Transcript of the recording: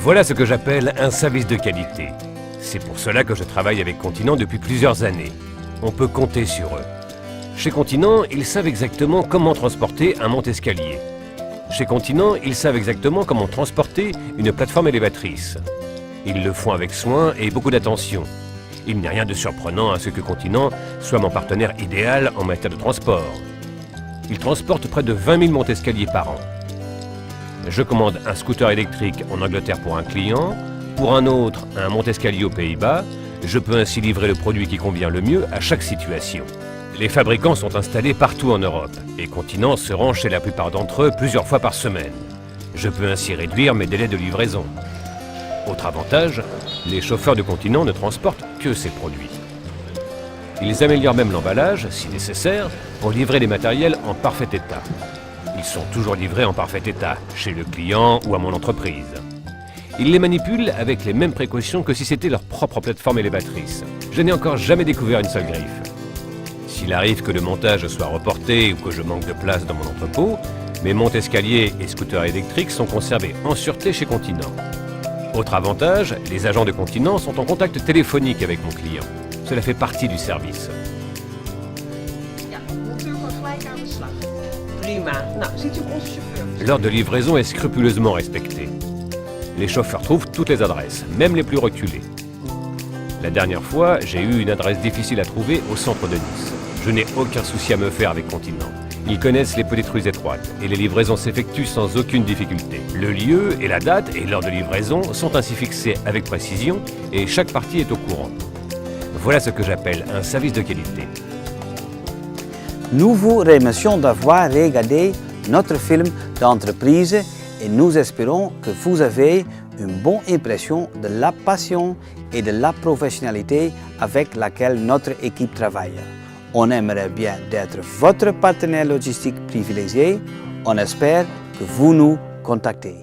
Voilà ce que j'appelle un service de qualité. C'est pour cela que je travaille avec Continent depuis plusieurs années. On peut compter sur eux. Chez Continent, ils savent exactement comment transporter un monte-escalier. Chez Continent, ils savent exactement comment transporter une plateforme élévatrice. Ils le font avec soin et beaucoup d'attention. Il n'y a rien de surprenant à ce que Continent soit mon partenaire idéal en matière de transport. Ils transportent près de 20 000 monte-escaliers par an. Je commande un scooter électrique en Angleterre pour un client, pour un autre un monte-escalier aux Pays-Bas. Je peux ainsi livrer le produit qui convient le mieux à chaque situation. Les fabricants sont installés partout en Europe et Continent se rend chez la plupart d'entre eux plusieurs fois par semaine. Je peux ainsi réduire mes délais de livraison. Autre avantage, les chauffeurs de Continent ne transportent que ces produits. Ils améliorent même l'emballage, si nécessaire, pour livrer les matériels en parfait état. Ils sont toujours livrés en parfait état, chez le client ou à mon entreprise. Ils les manipulent avec les mêmes précautions que si c'était leur propre plateforme élévatrice. Je n'ai encore jamais découvert une seule griffe. S'il arrive que le montage soit reporté ou que je manque de place dans mon entrepôt, mes monte-escaliers et scooters électriques sont conservés en sûreté chez Continent. Autre avantage, les agents de Continent sont en contact téléphonique avec mon client. Cela fait partie du service. L'heure de livraison est scrupuleusement respectée. Les chauffeurs trouvent toutes les adresses, même les plus reculées. La dernière fois, j'ai eu une adresse difficile à trouver au centre de Nice. Je n'ai aucun souci à me faire avec Continent. Ils connaissent les petites rues étroites et les livraisons s'effectuent sans aucune difficulté. Le lieu et la date et l'heure de livraison sont ainsi fixés avec précision et chaque partie est au courant. Voilà ce que j'appelle un service de qualité. Nous vous remercions d'avoir regardé notre film d'entreprise et nous espérons que vous avez une bonne impression de la passion et de la professionnalité avec laquelle notre équipe travaille. On aimerait bien d'être votre partenaire logistique privilégié. On espère que vous nous contactez.